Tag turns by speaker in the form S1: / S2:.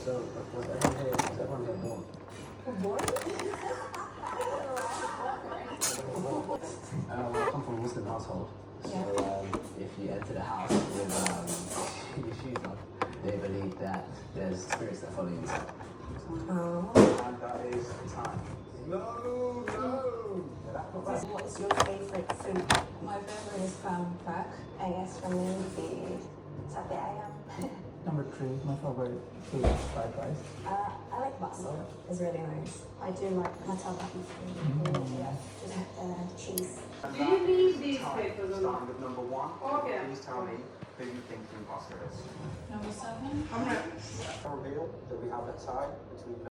S1: So, was everyone here born?
S2: Born?
S1: I come from a Muslim household, so if you enter the house with your shoes on, they believe that there's spirits that follow you inside.
S2: Oh.
S1: And that is time. No.
S2: What is your favorite food? My favorite is pork. I guess for me would be satay ayam.
S3: Number 3, my favorite food is fried rice.
S2: I like bakso. It's really nice. I do like martabak. Yeah, just cheese.
S4: Do you need these papers or not?
S1: Starting with number 1.
S4: Okay.
S1: Please tell me who you think the imposter is.
S4: Number 7? I'm ready.
S1: A reveal that we have outside between